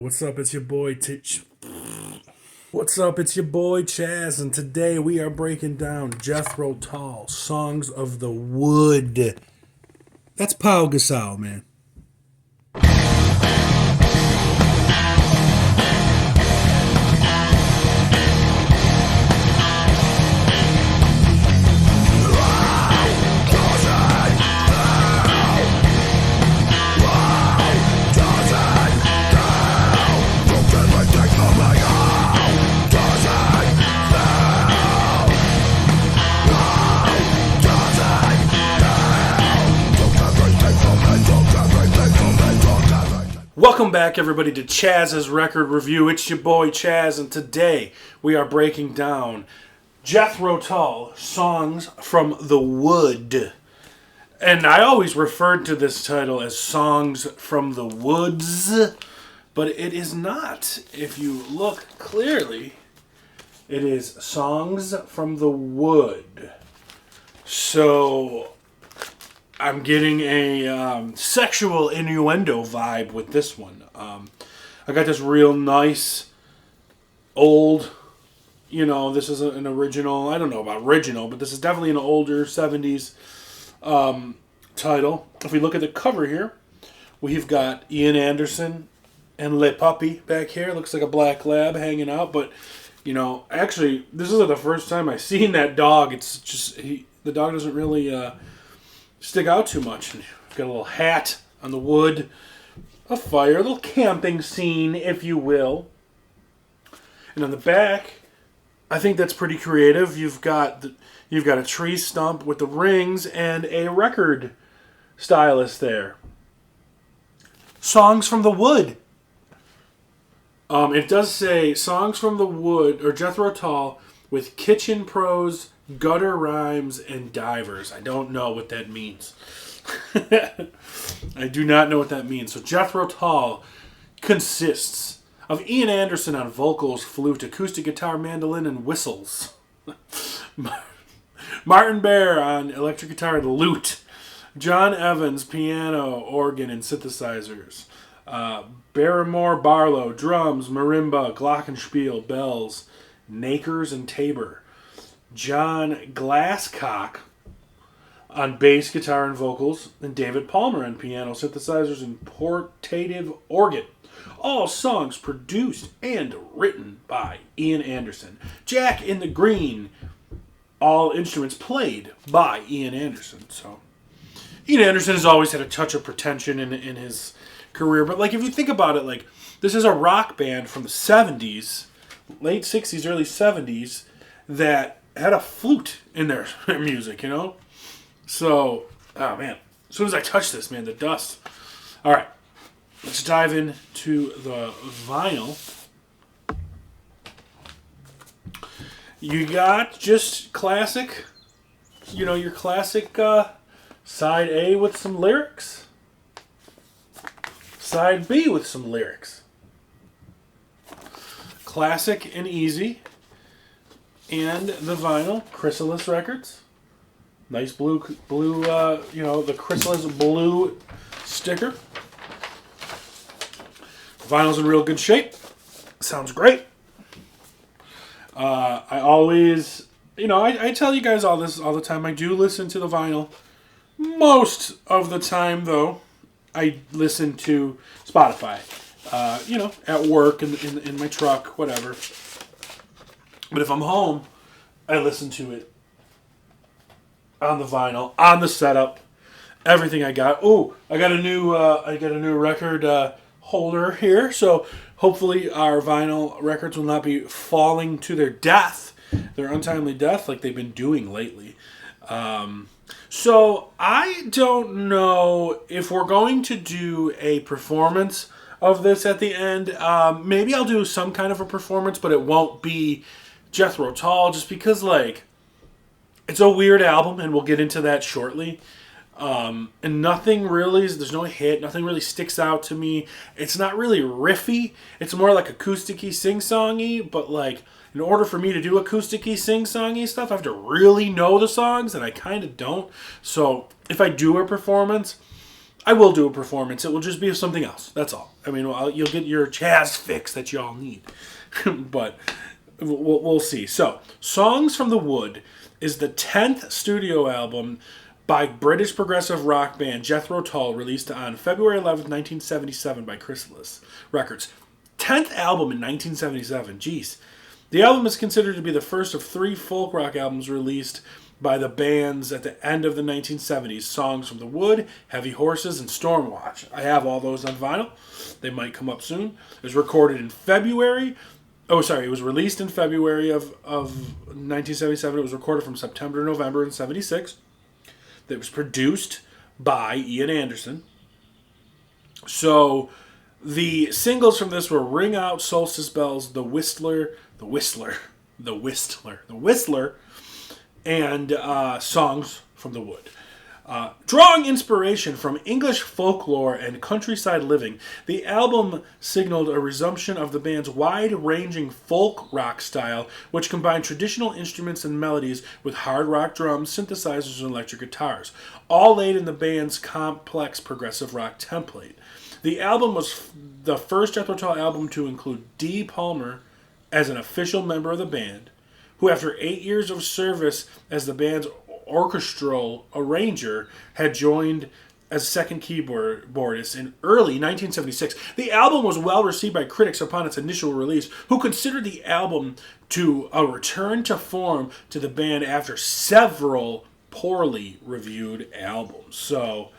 What's up? It's your boy What's up? It's your boy Chazz, and today we are breaking down Jethro Tull, Songs of the Wood. That's Pau Gasol, man. Welcome back, everybody, to Chazz's Record Review. It's your boy Chazz, and today we are breaking down Jethro Tull, Songs from the Wood. And I always referred to this title as Songs from the Woods, but it is not. If you look clearly, it is Songs from the Wood. So I'm getting a sexual innuendo vibe with this one. I got this real nice, old, this is an original, I don't know about original, but this is definitely an older 70s title. If we look at the cover here, we've got Ian Anderson and Le Puppy back here. Looks like a black lab hanging out, but, actually, this isn't the first time I've seen that dog. It's just, the dog doesn't really stick out too much. Got a little hat on the wood, a fire, a little camping scene, if you will. And on the back, I think that's pretty creative. You've got a tree stump with the rings and a record stylus there. Songs from the Wood. It does say Songs from the Wood, or Jethro Tull, with kitchen prose, gutter rhymes, and divers. I don't know what that means. I do not know what that means. So Jethro Tull consists of Ian Anderson on vocals, flute, acoustic guitar, mandolin, and whistles. Martin Bear on electric guitar and lute. John Evans, piano, organ, and synthesizers. Barrymore Barlow, drums, marimba, glockenspiel, bells, nakers, and tabor. John Glasscock on bass, guitar, and vocals, and David Palmer on piano, synthesizers, and portative organ. All songs produced and written by Ian Anderson. Jack in the Green, all instruments played by Ian Anderson. So Ian Anderson has always had a touch of pretension in his career, but if you think about it, this is a rock band from the 70s, late 60s, early 70s, that had a flute in their music, So, oh man, as soon as I touch this, man, the dust. All right, let's dive into the vinyl. You got just classic, your classic side A with some lyrics, side B with some lyrics. Classic and easy. And the vinyl, Chrysalis Records. Nice blue, the Chrysalis blue sticker. Vinyl's in real good shape. Sounds great. I always, I tell you guys all this all the time. I do listen to the vinyl. Most of the time, though, I listen to Spotify. At work, in my truck, whatever. But if I'm home, I listen to it on the vinyl, on the setup, everything I got. Oh, I got a new record holder here. So hopefully our vinyl records will not be falling to their death, their untimely death, like they've been doing lately. So I don't know if we're going to do a performance of this at the end. Maybe I'll do some kind of a performance, but it won't be Jethro Tull, just because it's a weird album, and we'll get into that shortly. And nothing really, there's no hit, nothing really sticks out to me. It's not really riffy. It's more like acousticy, sing-songy, but in order for me to do acousticy, sing-songy stuff, I have to really know the songs, and I kind of don't. So if I do a performance, I will do a performance. It will just be something else. That's all. I mean, you'll get your Chazz fix that y'all need. But we'll see. So, Songs from the Wood is the 10th studio album by British progressive rock band Jethro Tull, released on February 11th, 1977 by Chrysalis Records. 10th album in 1977. Jeez. The album is considered to be the first of 3 folk rock albums released by the bands at the end of the 1970s. Songs from the Wood, Heavy Horses, and Stormwatch. I have all those on vinyl. They might come up soon. It was recorded in February. Oh, sorry. It was released in February of 1977. It was recorded from September to November in 76. It was produced by Ian Anderson. So the singles from this were Ring Out, Solstice Bells, The Whistler, and Songs from the Wood. Drawing inspiration from English folklore and countryside living, the album signaled a resumption of the band's wide-ranging folk rock style, which combined traditional instruments and melodies with hard rock drums, synthesizers, and electric guitars, all laid in the band's complex progressive rock template. The album was the first Jethro Tull album to include Dee Palmer as an official member of the band, who after 8 years of service as the band's orchestral arranger had joined as second keyboardist in early 1976. The album was well received by critics upon its initial release, who considered the album to a return to form to the band after several poorly reviewed albums. So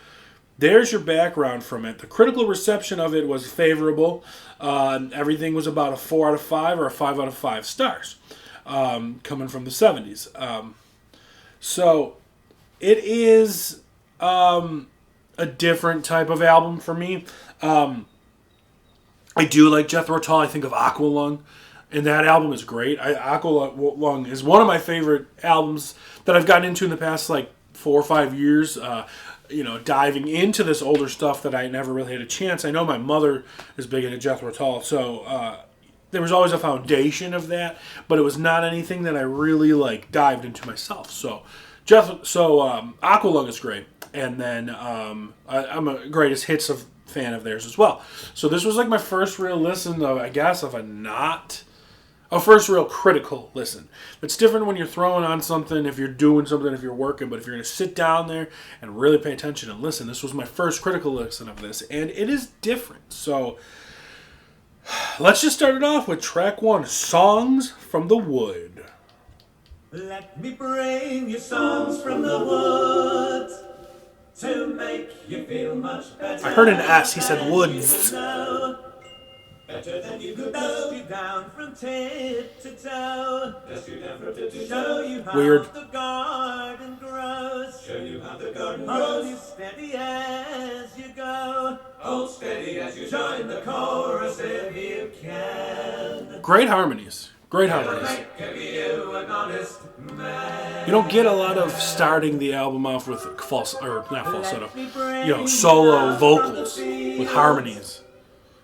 there's your background from it. The critical reception of it was favorable. Everything was about a 4 out of 5 or a 5 out of 5 stars, coming from the 70s. So it is a different type of album for me. I do like Jethro Tull. I think of Aqualung, and that album is great. Aqualung is one of my favorite albums that I've gotten into in the past 4 or 5 years. Diving into this older stuff that I never really had a chance. I know my mother is big into Jethro Tull, so there was always a foundation of that, but it was not anything that I really dived into myself. So, Aqualung is great, and then I'm a greatest hits fan of theirs as well. So this was my first real listen of first real critical listen. It's different when you're throwing on something, if you're doing something, if you're working, but if you're going to sit down there and really pay attention and listen, this was my first critical listen of this, and it is different. So let's just start it off with track 1, Songs from the Wood. Let me bring you songs from the woods to make you feel much better. I heard an S, he said woods. Better than you could dust you down from tip to toe. Dust you down from tip to toe. Show you how the garden grows. Show you how the garden grows. Hold you steady as you go. Hold steady as you join the chorus if you can. Great harmonies. Great harmonies. You don't get a lot of starting the album off with solo vocals with harmonies.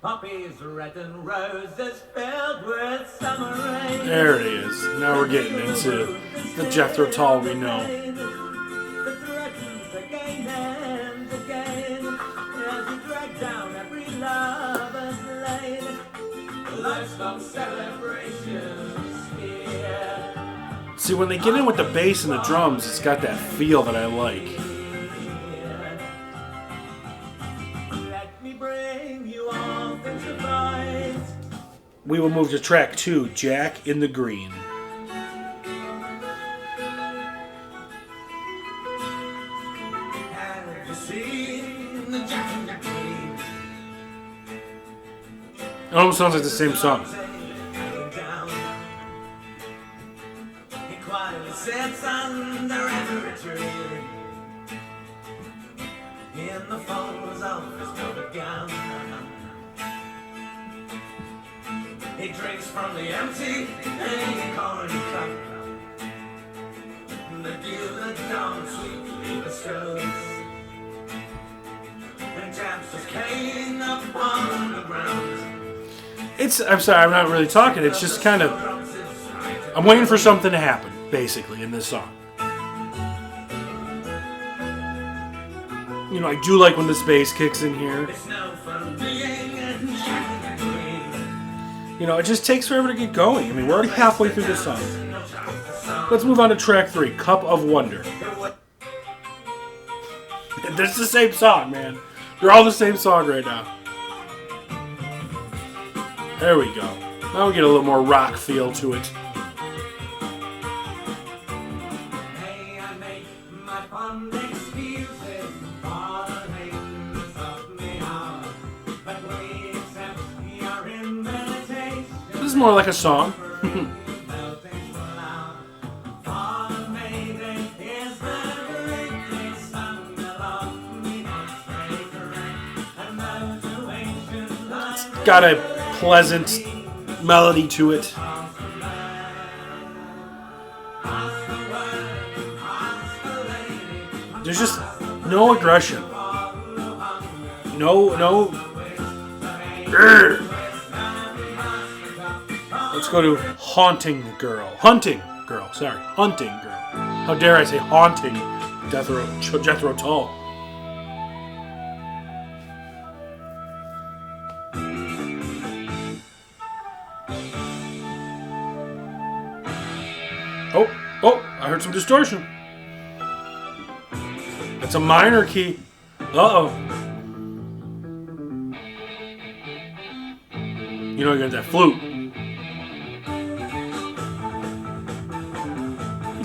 Poppies red and roses filled with summer rain. There it is. Now we're getting into the Jethro Tull we know. The threatens again and again as you drag down every lover's lane. Lifelong celebrations here. See, when they get in with the bass and the drums, it's got that feel that I like. Let me bring you all things of mine. We will move to track 2, Jack in the Green. Have you seen the Jack in the Green? It almost sounds like the same song. He quietly sits under every tree in the folds of his velvet gown. He drinks from the empty acorn cup. The dew that dawn sweetly bestows, and taps his cane upon the ground. I'm sorry, I'm not really talking. It's just kind of, I'm waiting for something to happen, basically, in this song. You know, I do like when the bass kicks in here. You know, it just takes forever to get going. I mean, we're already halfway through this song. Let's move on to track 3, Cup of Wonder. This is the same song, man. They're all the same song right now. There we go. Now we get a little more rock feel to it. This is more like a song. It's got a pleasant melody to it. There's just no aggression. No. Grr. Let's go to Hunting Girl. How dare I say haunting Jethro Tull. Oh, I heard some distortion. It's a minor key. Uh-oh. You know, you got that flute.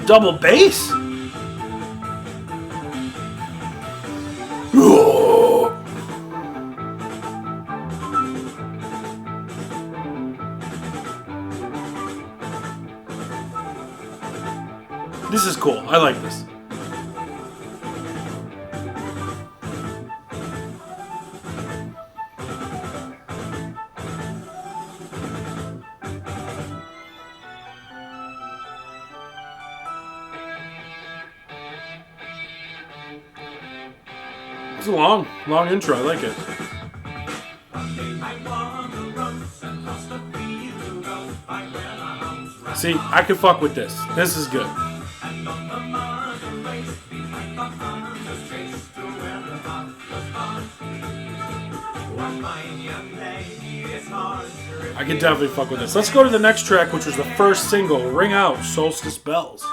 Double bass? This is cool. I like this. It's a long intro. I like it. See, I can fuck with this. This is good. I can definitely fuck with this. Let's go to the next track, which was the first single, Ring Out, Solstice Bells.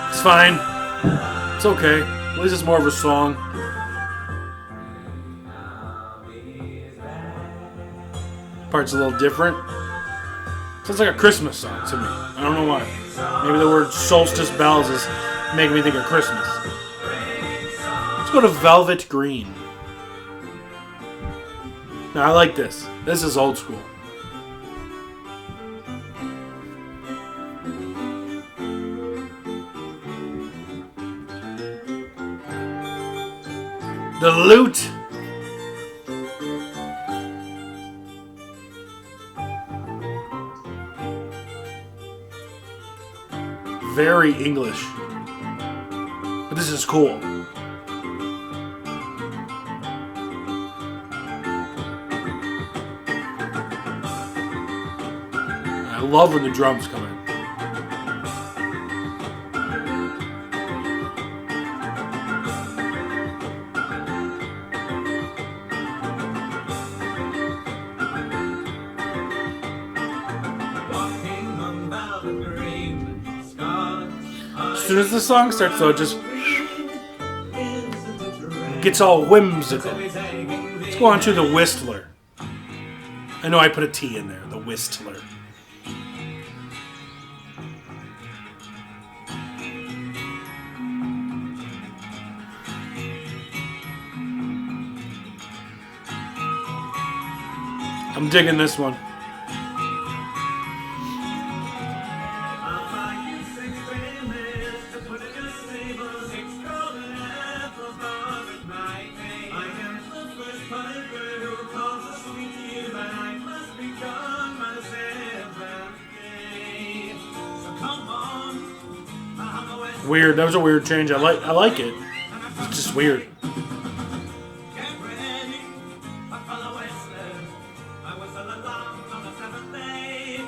It's fine. It's okay. At least it's more of a song. Part's a little different. Sounds like a Christmas song to me. I don't know why. Maybe the word solstice bells is making me think of Christmas. Let's go to Velvet Green. Now I like this. This is old school. The lute. Very English. But this is cool. I love when the drums come in. As soon as the song starts, though, it just gets all whimsical. Let's go on to the Whistler. I know I put a T in there, the Whistler. I'm digging this one. Weird. That was a weird change. I like it. It's just weird. Get ready, Buffalo Whistlers. I whistle along on the seventh day.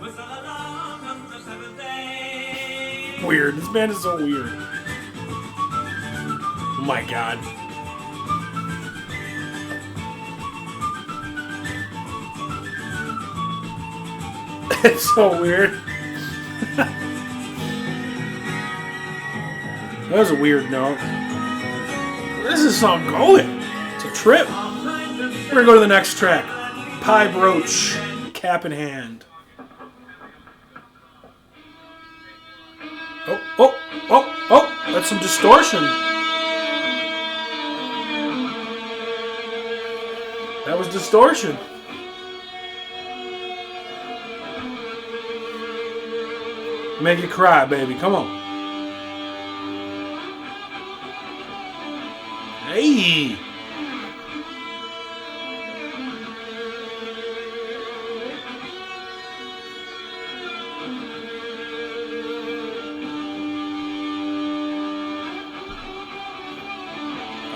Whistle along on the seventh day. Weird. This band is so weird. Oh my god. It's so weird. That was a weird note. Where's this song going? It's a trip. We're gonna go to the next track. Pie Brooch, Cap in Hand. Oh, that's some distortion. That was distortion. Make it cry, baby. Come on. Hey.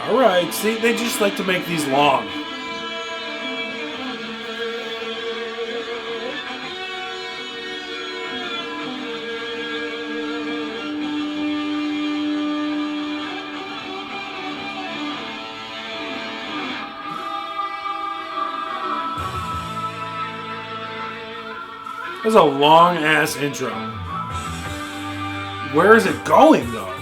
All right. See, they just like to make these long. That's a long ass intro. Where is it going though?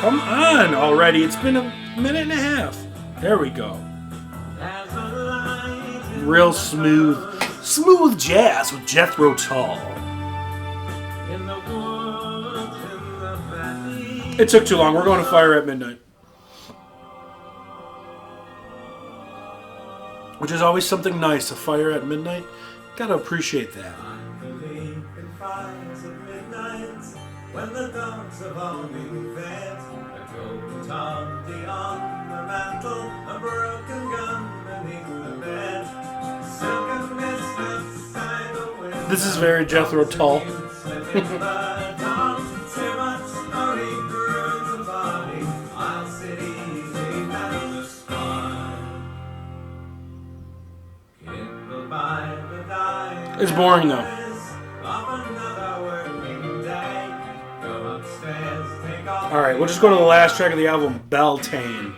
Come on already. It's been a minute and a half. There we go. Real smooth. Smooth jazz with Jethro Tull. It took too long. We're going to Fire at Midnight. Which is always something nice. A fire at midnight. Gotta appreciate that. I believe in fires at midnight when the dogs have all been fed. A golden toddy on the mantle, a broken gun beneath the bed. Silken mist outside the window. This is very Jethro Tull. It's boring though. Alright, we'll just go to the last track of the album, Beltane.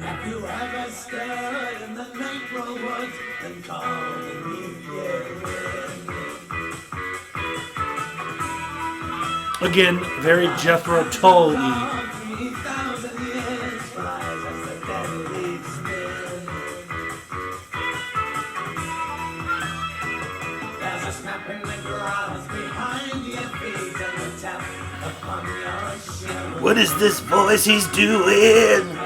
Have you ever stood in the April woods and called the New Year in? Again, very Jethro Tull-y. What is this voice he's doing?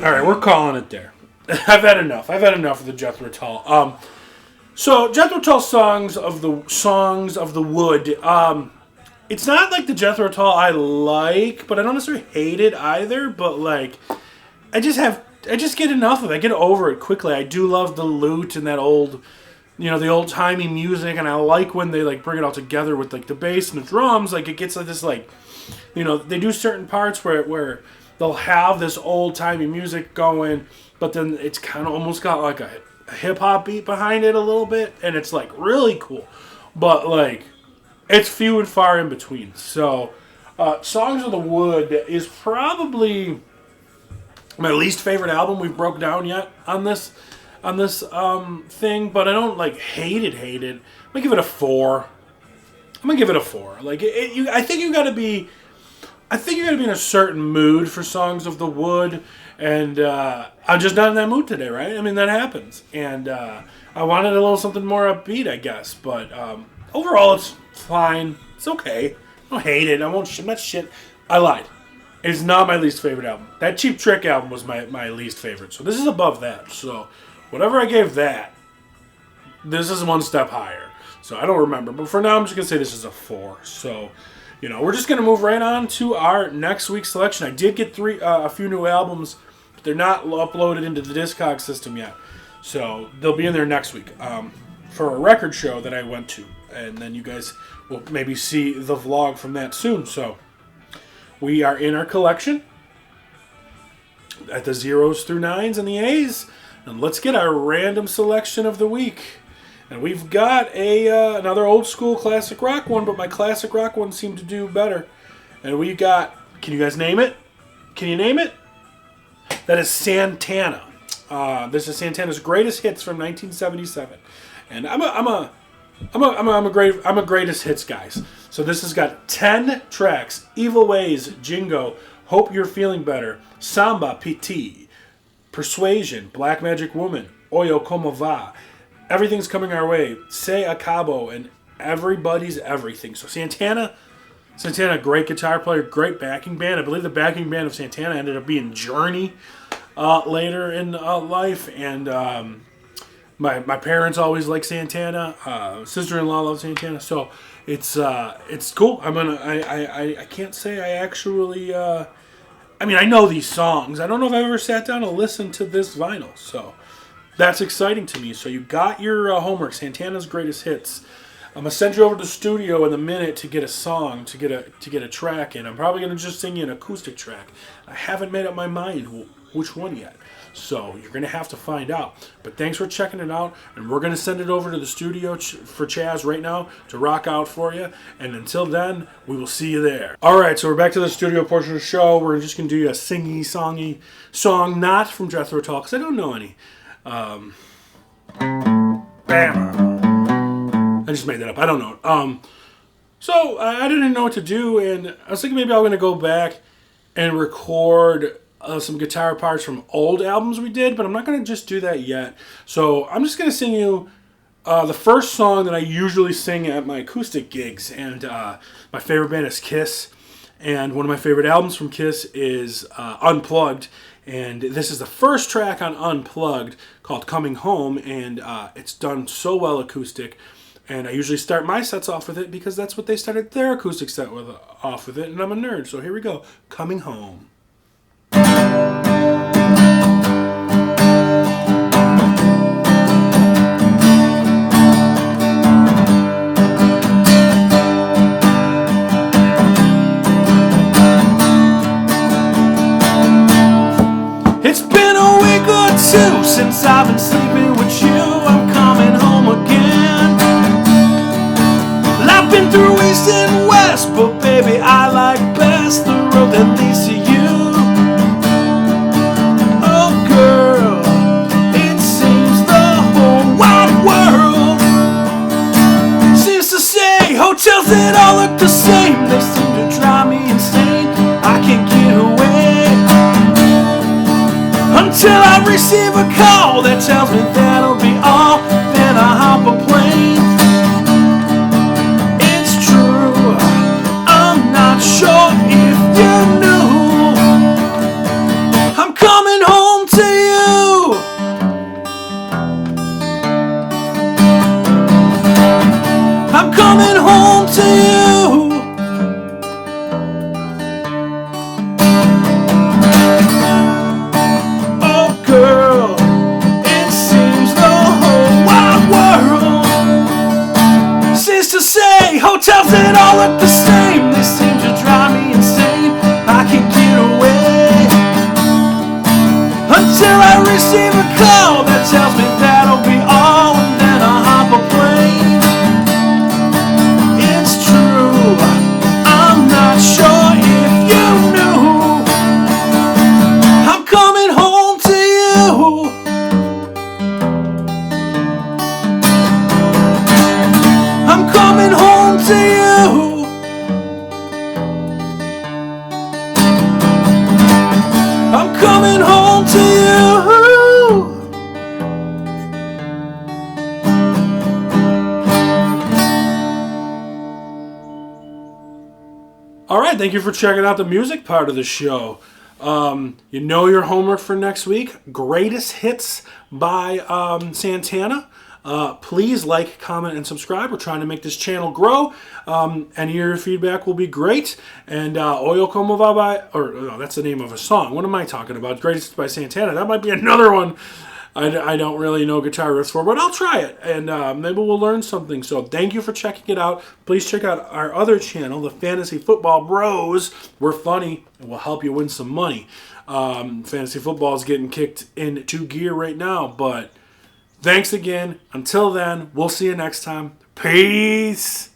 All right, we're calling it there. I've had enough. I've had enough of the Jethro Tull. So Jethro Tull songs of the Wood. It's not like the Jethro Tull I like, but I don't necessarily hate it either. But like, I just get enough of it. I get over it quickly. I do love the lute and that old, the old timey music, and I like when they like bring it all together with like the bass and the drums. Like it gets like this like, they do certain parts where they'll have this old timey music going, but then it's kind of almost got like a hip hop beat behind it a little bit, and it's like really cool. But like, it's few and far in between. So, Songs of the Wood is probably my least favorite album we've broke down yet on this thing. But I don't like hate it. I'm gonna give it a 4. Like I think you got to be I think you're going to be in a certain mood for Songs of the Wood, and I'm just not in that mood today, right? I mean, that happens. And I wanted a little something more upbeat, I guess. But overall, it's fine. It's okay. I don't hate it. I'm not shit. I lied. It's not my least favorite album. That Cheap Trick album was my least favorite. So this is above that. So whatever I gave that, this is one step higher. So I don't remember. But for now, I'm just going to say this is a 4. So, we're just going to move right on to our next week's selection. I did get a few new albums, but they're not uploaded into the Discog system yet. So they'll be in there next week for a record show that I went to. And then you guys will maybe see the vlog from that soon. So we are in our collection at the 0s through 9s and the A's. And let's get our random selection of the week. And we've got another old school classic rock one, but my classic rock one seemed to do better. And we got, can you guys name it? Can you name it? That is Santana. This is Santana's greatest hits from 1977. And I'm a greatest hits guys. So this has got 10 tracks: Evil Ways, Jingo, Hope You're Feeling Better, Samba PT, Persuasion, Black Magic Woman, Oyo Como Va, Everything's Coming Our Way, Se Acabo, and Everybody's Everything. So Santana, great guitar player, great backing band. I believe the backing band of Santana ended up being Journey later in life. And my parents always liked Santana. Sister-in-law loves Santana. So it's cool. I can't say I actually. I mean, I know these songs. I don't know if I've ever sat down and listened to this vinyl. So that's exciting to me. So you got your homework, Santana's greatest hits. I'm gonna send you over to the studio in a minute to get a song, to get a track in. I'm probably gonna just sing you an acoustic track. I haven't made up my mind which one yet, so you're gonna have to find out. But thanks for checking it out, and we're gonna send it over to the studio for Chazz right now to rock out for you. And until then, we will see you there. All right, so we're back to the studio portion of the show. We're just gonna do you a singy-songy song, not from Jethro Tull, because I don't know any. Bam. I just made that up. I don't know. So I didn't know what to do, and I was thinking maybe I'm going to go back and record some guitar parts from old albums we did, but I'm not going to just do that yet. So I'm just going to sing you the first song that I usually sing at my acoustic gigs, and my favorite band is Kiss, and one of my favorite albums from Kiss is Unplugged, and this is the first track on Unplugged called Coming Home, and it's done so well acoustic. And I usually start my sets off with it because that's what they started their acoustic set off with it. And I'm a nerd, so here we go. Coming Home. It's been a week or two since I've been sleeping with you. I'm coming home again. I've been through east and west, but baby, I like best the road that leads to you. Oh girl, it seems the whole wide world seems to say hotels that all look the same. They seem to drive me insane. I can't get away until I receive a call that tells me that'll be all. Then I hop a plane. Sure if you knew I'm coming home to you. I'm coming home to you. Oh girl, it seems the whole wide world seems to say hotels that all look the same. They seem to drive me insane. I can't get away until I receive a call that tells me that'll be all. And then I hop a plane. It's true, I'm not sure if you knew I'm coming home to you. I'm coming home to you. thank you for checking out the music part of the show. You know your homework for next week. Greatest Hits by Santana. Please like, comment, and subscribe. We're trying to make this channel grow. Any of your feedback will be great. And Oyo Como Va by, or no, that's the name of a song. What am I talking about? Greatest Hits by Santana. That might be another one I don't really know guitar riffs for, but I'll try it. And maybe we'll learn something. So thank you for checking it out. Please check out our other channel, the Fantasy Football Bros. We're funny, and we'll help you win some money. Fantasy football is getting kicked into gear right now, but thanks again. Until then, we'll see you next time. Peace.